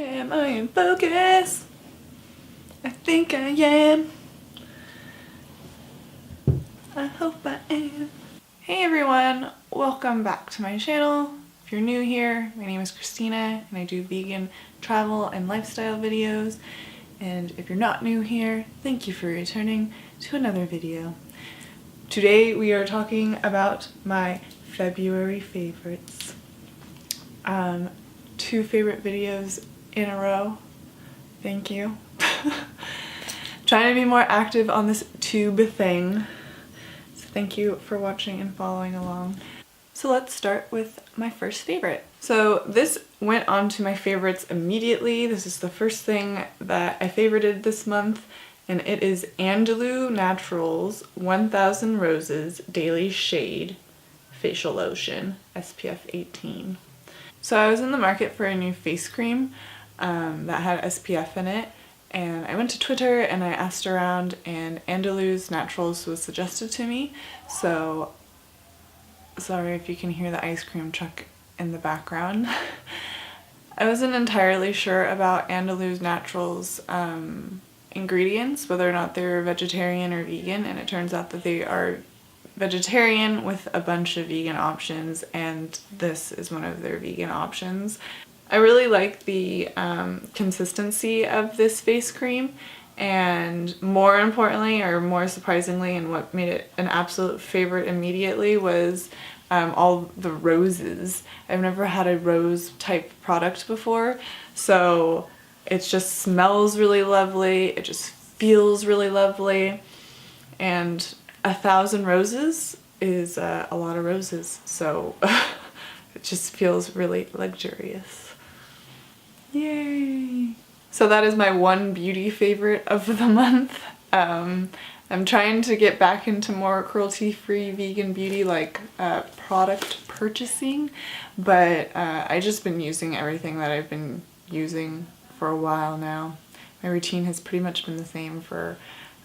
Am I in focus? I think I am. I hope I am. Hey everyone, welcome back to my channel. If you're new here, my name is Christina and I do vegan travel and lifestyle videos. And if you're not new here, thank you for returning to another video. Today we are talking about my February favorites. Two favorite videos in a row. Thank you. Trying to be more active on this tube thing. So thank you for watching and following along. So let's start with my first favorite. So this went on to my favorites immediately. This is the first thing that I favorited this month, and it is Andalou Naturals 1000 Roses Daily Shade Facial Lotion, SPF 18. So I was in the market for a new face cream that had SPF in it, and I went to Twitter and I asked around, and Andalou Naturals was suggested to me. So sorry if you can hear the ice cream truck in the background. I wasn't entirely sure about Andalou Naturals ingredients, whether or not they were vegetarian or vegan, and it turns out that they are vegetarian with a bunch of vegan options, and this is one of their vegan options. I really like the consistency of this face cream, and more importantly, or more surprisingly, and what made it an absolute favorite immediately was all the roses. I've never had a rose type product before, so it just smells really lovely, it just feels really lovely, and 1000 roses is a lot of roses, so it just feels really luxurious. Yay! So that is my one beauty favorite of the month. I'm trying to get back into more cruelty-free vegan beauty, like product purchasing, but I've just been using everything that I've been using for a while now. My routine has pretty much been the same for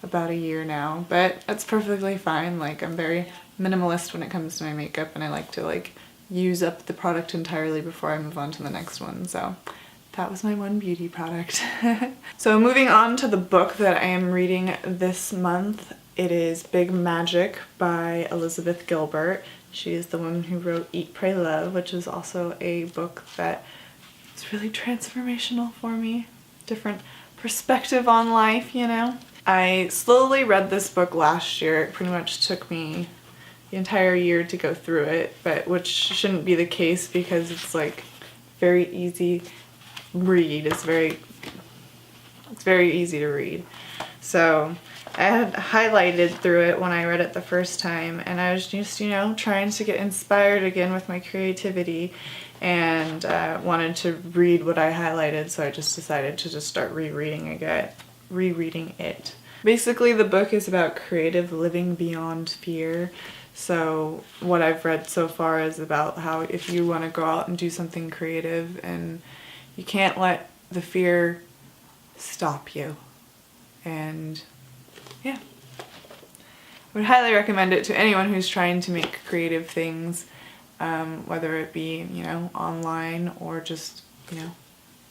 about a year now, but that's perfectly fine. Like, I'm very minimalist when it comes to my makeup, and I like to use up the product entirely before I move on to the next one. So that was my one beauty product. So moving on to the book that I am reading this month, it is Big Magic by Elizabeth Gilbert. She is the woman who wrote Eat, Pray, Love, which is also a book that is really transformational for me. Different perspective on life, you know? I slowly read this book last year. It pretty much took me the entire year to go through it, but which shouldn't be the case because it's like very easy read. It's very easy to read. So I had highlighted through it when I read it the first time, and I was just, you know, trying to get inspired again with my creativity, and wanted to read what I highlighted, so I just decided to just start rereading it. Basically, the book is about creative living beyond fear. So what I've read so far is about how if you want to go out and do something creative, and you can't let the fear stop you. And yeah, I would highly recommend it to anyone who's trying to make creative things, whether it be, you know, online or just, you know,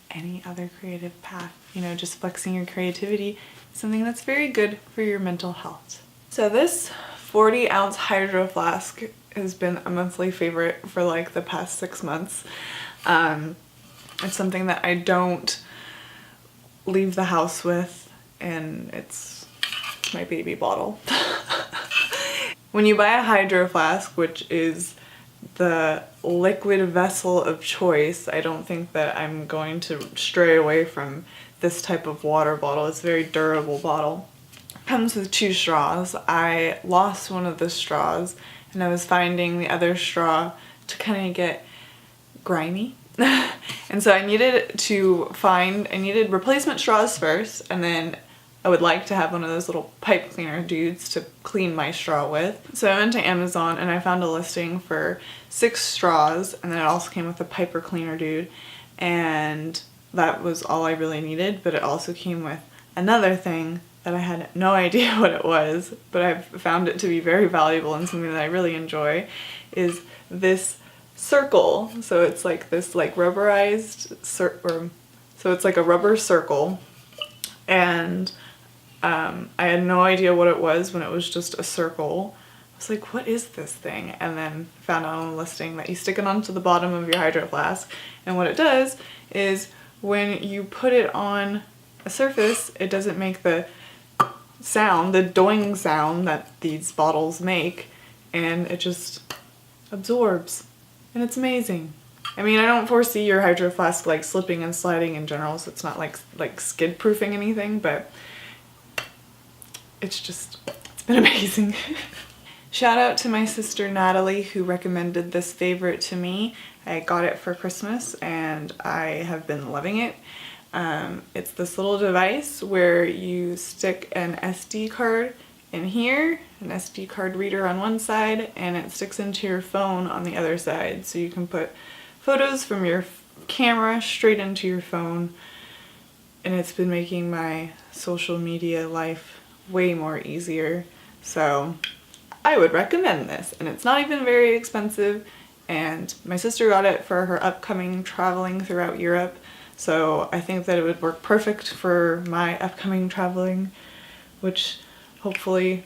any other creative path. You know, just flexing your creativity is something that's very good for your mental health. So this 40-ounce hydro flask has been a monthly favorite for like the past 6 months. It's something that I don't leave the house with, and it's my baby bottle. When you buy a hydro flask, which is the liquid vessel of choice, I don't think that I'm going to stray away from this type of water bottle. It's a very durable bottle. It comes with 2 straws. I lost one of the straws, and I was finding the other straw to kind of get grimy. And so I needed replacement straws first, and then I would like to have one of those little pipe cleaner dudes to clean my straw with. So I went to Amazon and I found a listing for 6 straws, and then it also came with a piper cleaner dude, and that was all I really needed. But it also came with another thing that I had no idea what it was, but I've found it to be very valuable and something that I really enjoy, is this circle. So it's like this like rubberized So it's like a rubber circle, and I had no idea what it was when it was just a circle. I was like, what is this thing? And then found out on the listing that you stick it onto the bottom of your Hydro Flask, and what it does is when you put it on a surface, it doesn't make the sound, the doing sound that these bottles make, and it just absorbs, and it's amazing. I mean, I don't foresee your Hydro Flask like slipping and sliding in general, so it's not like skid proofing anything, but it's been amazing. Shout out to my sister Natalie, who recommended this favorite to me. I got it for Christmas and I have been loving it. It's this little device where you stick an SD card in here, an SD card reader on one side, and it sticks into your phone on the other side. So you can put photos from your camera straight into your phone, and it's been making my social media life way more easier. So I would recommend this, and it's not even very expensive, and my sister got it for her upcoming traveling throughout Europe, so I think that it would work perfect for my upcoming traveling, which hopefully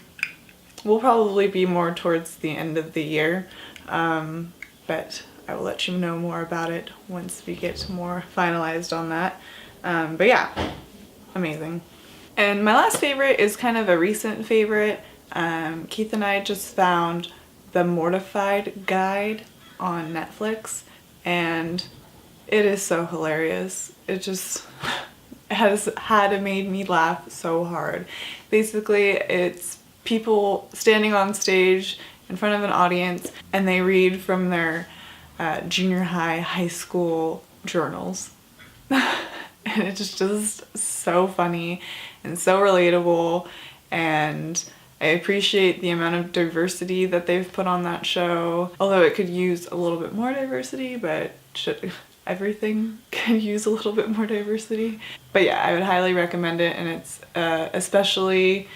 will probably be more towards the end of the year, but I will let you know more about it once we get more finalized on that. But yeah, amazing. And my last favorite is kind of a recent favorite. Keith and I just found the Mortified guide on Netflix, and it is so hilarious. It just had made me laugh so hard. Basically, it's people standing on stage in front of an audience, and they read from their junior high school journals. And it's just so funny and so relatable, and I appreciate the amount of diversity that they've put on that show. Although it could use a little bit more diversity, but everything could use a little bit more diversity. But yeah, I would highly recommend it, and it's especially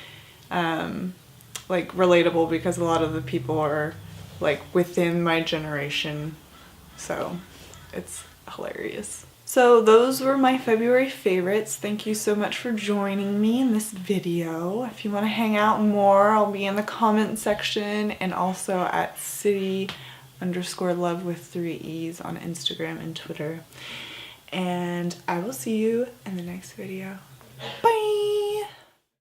like relatable because a lot of the people are like within my generation, so it's hilarious. So those were my February favorites. Thank you so much for joining me in this video. If you want to hang out more, I'll be in the comment section and also at city_love with 3 E's on Instagram and Twitter. And I will see you in the next video. Bye!